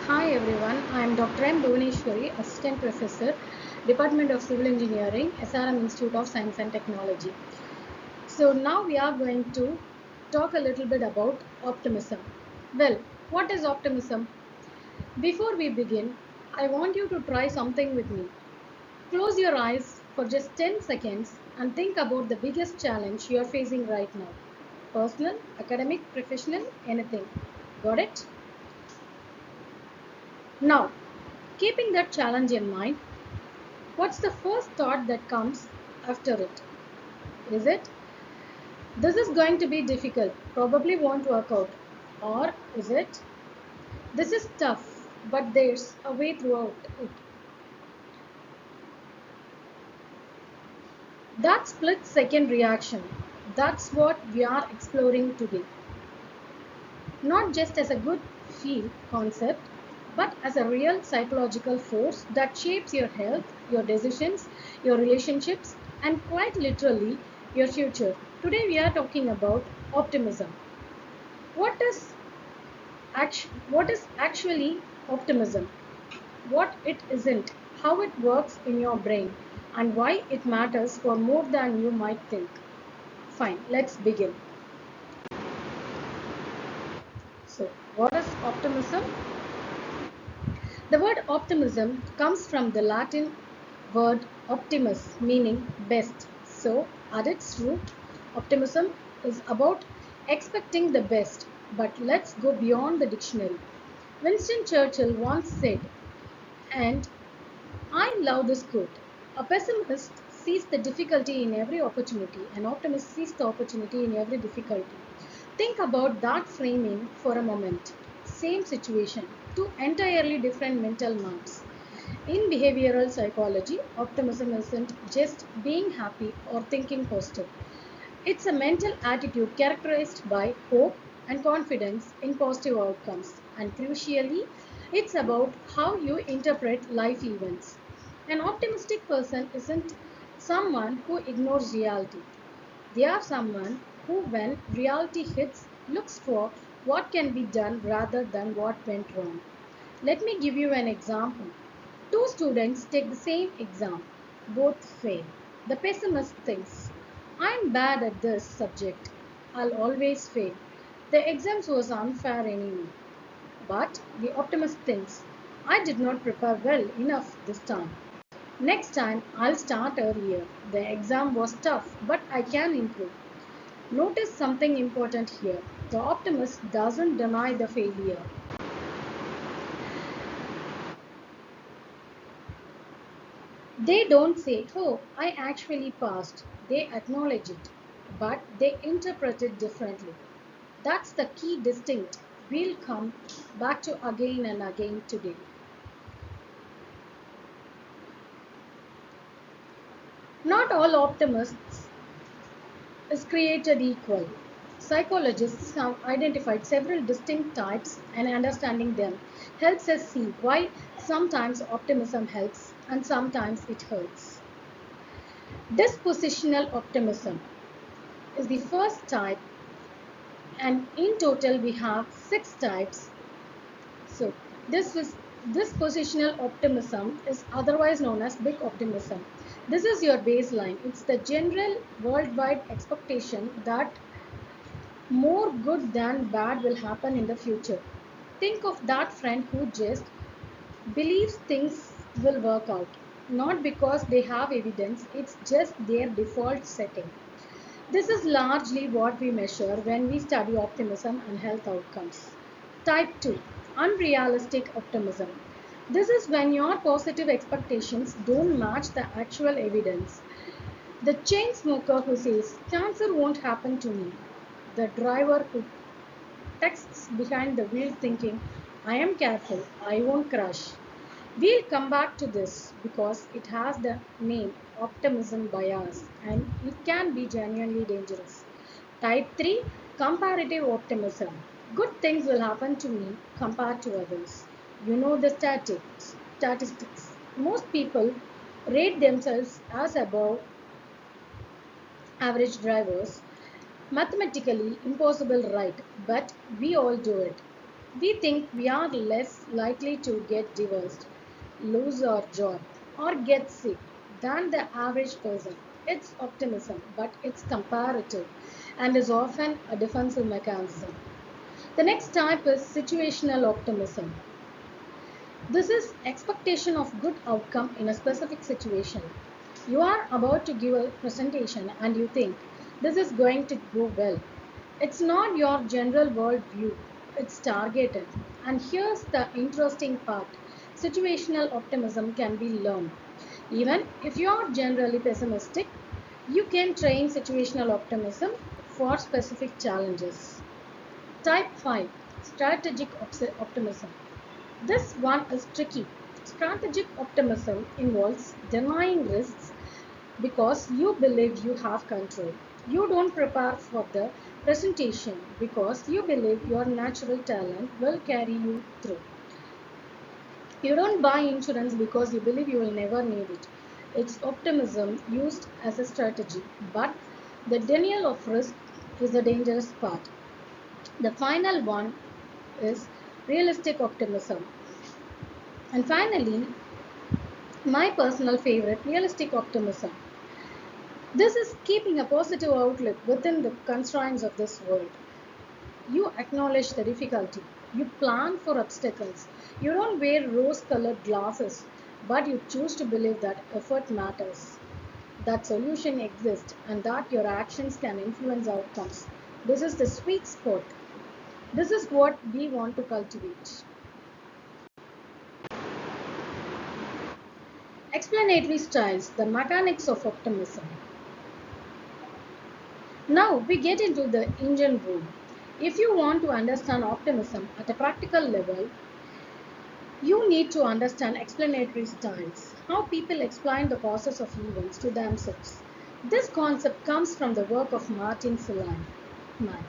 Hi everyone, I am Dr. M. Bhuvaneshwari, Assistant Professor, Department of Civil Engineering, SRM Institute of Science and Technology. So now we are going to talk a little bit about optimism. Well, what is optimism? Before we begin, I want you to try something with me. Close your eyes for just 10 seconds and think about the biggest challenge you are facing right now. Personal, academic, professional, anything. Got it? Now, keeping that challenge in mind, what's the first thought that comes after it? Is it, this is going to be difficult, probably won't work out? Or is it, this is tough, but there's a way throughout it? That split second reaction, that's what we are exploring today. Not just as a good feel concept, but as a real psychological force that shapes your health, your decisions, your relationships, and quite literally your future. Today we are talking about optimism. What is what is actually optimism? What it isn't, how it works in your brain, and why it matters for more than you might think. Fine, let's begin. So, what is optimism? The word optimism comes from the Latin word optimus, meaning best. So, at its root, optimism is about expecting the best. But let's go beyond the dictionary. Winston Churchill once said, and I love this quote, a pessimist sees the difficulty in every opportunity, an optimist sees the opportunity in every difficulty. Think about that framing for a moment. Same situation, two entirely different mental maps. In behavioral psychology, optimism isn't just being happy or thinking positive. It's a mental attitude characterized by hope and confidence in positive outcomes. And crucially, it's about how you interpret life events. An optimistic person isn't someone who ignores reality. They are someone who, when reality hits, looks for what can be done rather than what went wrong. Let me give you an example. Two students take the same exam. Both fail. The pessimist thinks, I'm bad at this subject. I'll always fail. The exam was unfair anyway. But the optimist thinks, I did not prepare well enough this time. Next time I'll start earlier. The exam was tough, but I can improve. Notice something important here. The optimist doesn't deny the failure. They don't say, oh, I actually passed. They acknowledge it, but they interpret it differently. That's the key distinct we'll come back to again and again today. Not all optimists is created equal. Psychologists have identified several distinct types, and understanding them helps us see why sometimes optimism helps and sometimes it hurts. Dispositional optimism is the first type, and in total we have six types. So this positional optimism is otherwise known as big optimism. This is your baseline. It's the general worldwide expectation that more good than bad will happen in the future. Think of that friend who just believes things will work out, not because they have evidence, it's just their default setting. This is largely what we measure when we study optimism and health outcomes. Type 2, unrealistic optimism. This is when your positive expectations don't match the actual evidence. The chain smoker who says, cancer won't happen to me. The driver who texts behind the wheel thinking, I am careful, I won't crash. We'll come back to this because it has the name optimism bias and it can be genuinely dangerous. Type 3, comparative optimism. Good things will happen to me compared to others. You know the statistics. Most people rate themselves as above average drivers. Mathematically impossible, right? But we all do it. We think we are less likely to get divorced, lose our job, or get sick than the average person. It's optimism, but it's comparative and is often a defensive mechanism. The next type is situational optimism. This is expectation of good outcome in a specific situation. You are about to give a presentation and you think this is going to go well. It's not your general world view, it's targeted. And here's the interesting part, situational optimism can be learned. Even if you are generally pessimistic, you can train situational optimism for specific challenges. Type 5, strategic optimism. This one is tricky. Strategic optimism involves denying risks because you believe you have control. You don't prepare for the presentation because you believe your natural talent will carry you through. You don't buy insurance because you believe you will never need it. It's optimism used as a strategy, but the denial of risk is the dangerous part. The final one is realistic optimism. And finally, my personal favorite, realistic optimism. This is keeping a positive outlook within the constraints of this world. You acknowledge the difficulty. You plan for obstacles. You don't wear rose colored glasses, but you choose to believe that effort matters, that solution exists, and that your actions can influence outcomes. This is the sweet spot. This is what we want to cultivate. Explanatory styles, the mechanics of optimism. Now we get into the engine room. If you want to understand optimism at a practical level, you need to understand explanatory styles, how people explain the causes of events to themselves. This concept comes from the work of Martin Seligman,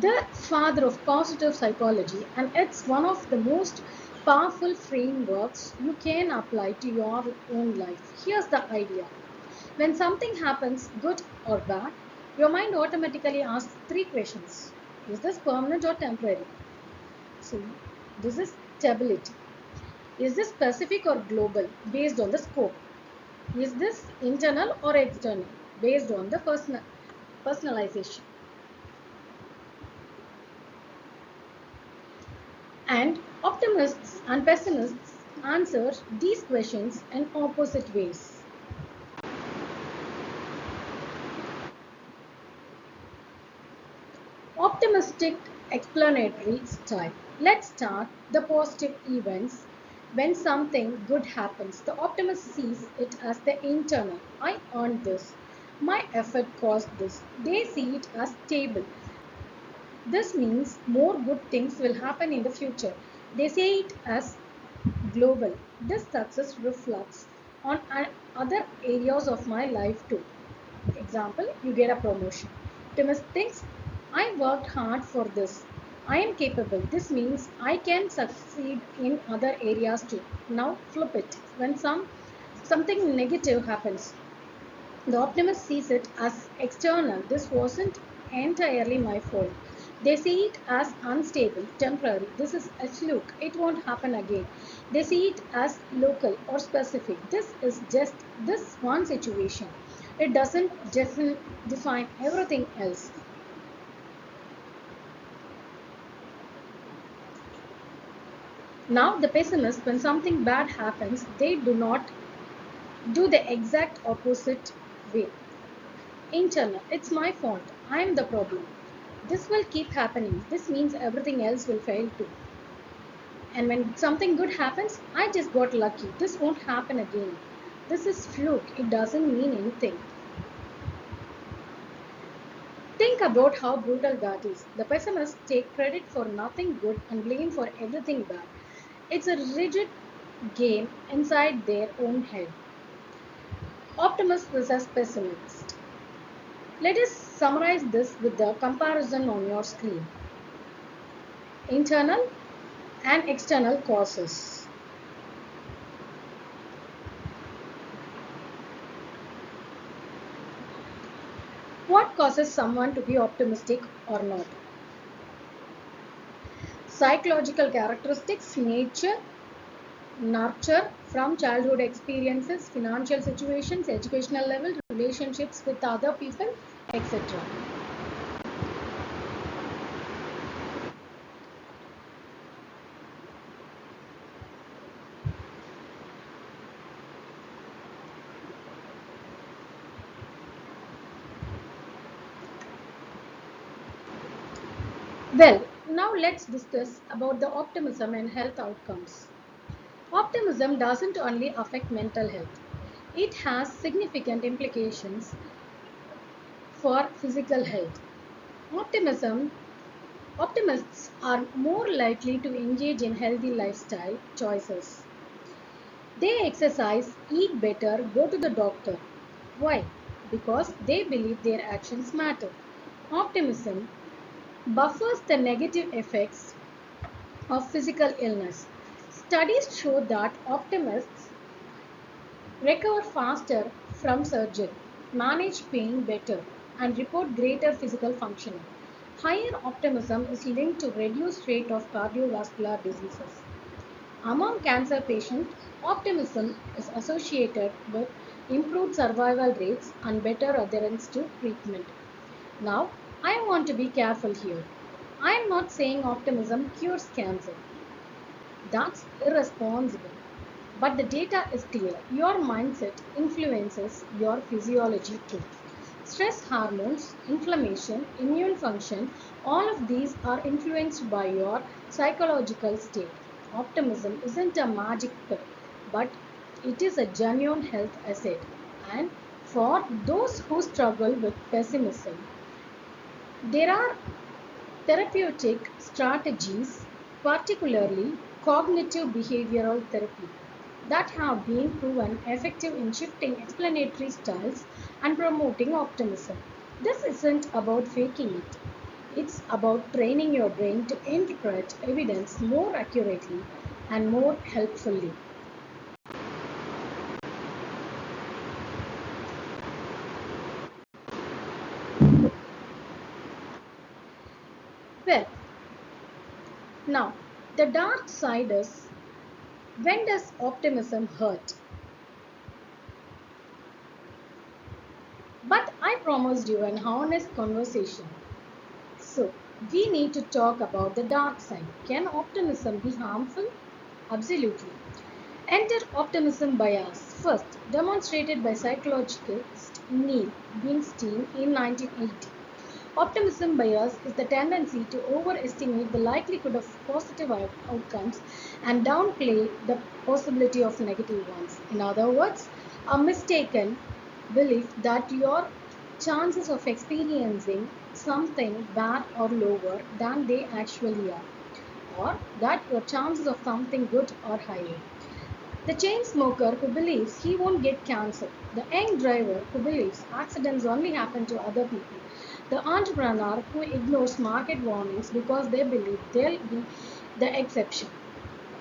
the father of positive psychology, and it's one of the most powerful frameworks you can apply to your own life. Here's the idea. When something happens, good or bad, your mind automatically asks three questions. Is this permanent or temporary? So, this is stability. Is this specific or global based on the scope? Is this internal or external based on the personalization? And optimists and pessimists answer these questions in opposite ways. Optimistic explanatory style. Let's start the positive events. When something good happens, the optimist sees it as the internal. I earned this. My effort caused this. They see it as stable. This means more good things will happen in the future. They see it as global. This success reflects on other areas of my life too. Example, you get a promotion. Optimist thinks, I worked hard for this. I am capable. This means I can succeed in other areas too. Now flip it. When something negative happens, the optimist sees it as external. This wasn't entirely my fault. They see it as unstable, temporary. This is a fluke. It won't happen again. They see it as local or specific. This is just this one situation. It doesn't define everything else. Now, the pessimist, when something bad happens, they do not do the exact opposite way. Internal, it's my fault. I am the problem. This will keep happening. This means everything else will fail too. And when something good happens, I just got lucky. This won't happen again. This is fluke. It doesn't mean anything. Think about how brutal that is. The pessimists take credit for nothing good and blame for everything bad. It's a rigid game inside their own head. Optimist versus pessimist. Let us summarize this with the comparison on your screen. Internal and external causes. What causes someone to be optimistic or not? Psychological characteristics, nature, nurture from childhood experiences, financial situations, educational level, relationships with other people, etc. Well, now let's discuss about the optimism and health outcomes. Optimism doesn't only affect mental health, it has significant implications for physical health. Optimism Optimists are more likely to engage in healthy lifestyle choices. They exercise, eat better, go to the doctor. Why? Because they believe their actions matter. Optimism buffers the negative effects of physical illness. Studies show that optimists recover faster from surgery, manage pain better, and report greater physical functioning. Higher optimism is linked to reduced rate of cardiovascular diseases. Among cancer patients, optimism is associated with improved survival rates and better adherence to treatment. Now, I want to be careful here. I am not saying optimism cures cancer. That's irresponsible. But the data is clear. Your mindset influences your physiology too. Stress hormones, inflammation, immune function, all of these are influenced by your psychological state. Optimism isn't a magic pill, but it is a genuine health asset. And for those who struggle with pessimism, there are therapeutic strategies, particularly cognitive behavioral therapy, that have been proven effective in shifting explanatory styles and promoting optimism. This isn't about faking it, it's about training your brain to interpret evidence more accurately and more helpfully. Well, now the dark side is, when does optimism hurt? But I promised you an honest conversation. So, we need to talk about the dark side. Can optimism be harmful? Absolutely. Enter optimism bias, first demonstrated by psychologist Neil Weinstein in 1980. Optimism bias is the tendency to overestimate the likelihood of positive outcomes and downplay the possibility of negative ones. In other words, a mistaken belief that your chances of experiencing something bad are lower than they actually are, or that your chances of something good are higher. The chain smoker who believes he won't get cancer. The young driver who believes accidents only happen to other people. The entrepreneur who ignores market warnings because they believe they'll be the exception.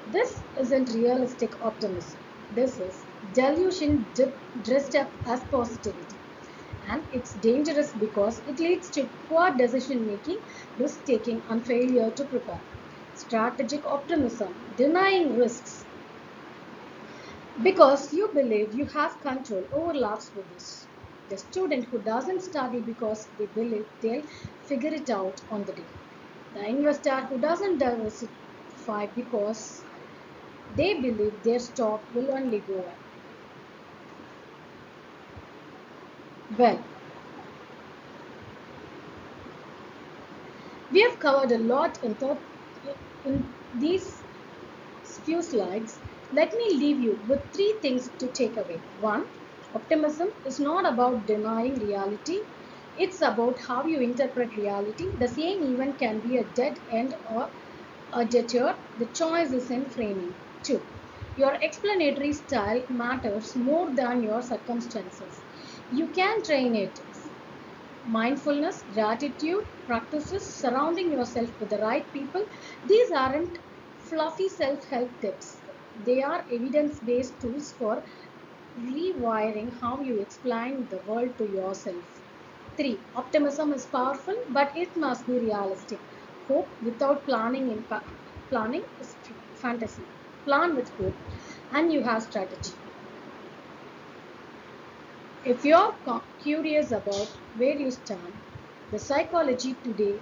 This isn't realistic optimism. This is delusion dressed up as positivity. And it's dangerous because it leads to poor decision making, risk taking, and failure to prepare. Strategic optimism, denying risks, because you believe you have control, overlaps with this. The student who doesn't study because they believe they'll figure it out on the day. The investor who doesn't diversify because they believe their stock will only go up. Well, we have covered a lot in these few slides. Let me leave you with three things to take away. One, optimism is not about denying reality, it's about how you interpret reality. The same event can be a dead end or a detour. The choice is in framing. Two, your explanatory style matters more than your circumstances. You can train it. Mindfulness, gratitude, practices, surrounding yourself with the right people. These aren't fluffy self help tips, they are evidence based tools for rewiring how you explain the world to yourself. 3. Optimism is powerful, but it must be realistic. Hope without planning planning is fantasy. Plan with hope and you have strategy. If you're curious about where you stand, the Psychology Today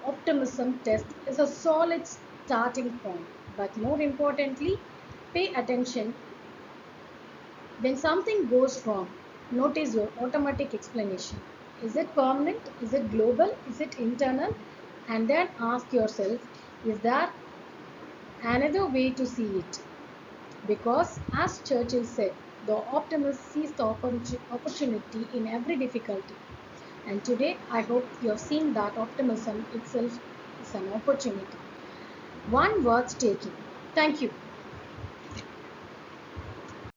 Optimism test is a solid starting point. But more importantly, pay attention when something goes wrong. Notice your automatic explanation. Is it permanent? Is it global? Is it internal? And then ask yourself, is there another way to see it? Because, as Churchill said, the optimist sees the opportunity in every difficulty. And today, I hope you have seen that optimism itself is an opportunity, one worth taking. Thank you.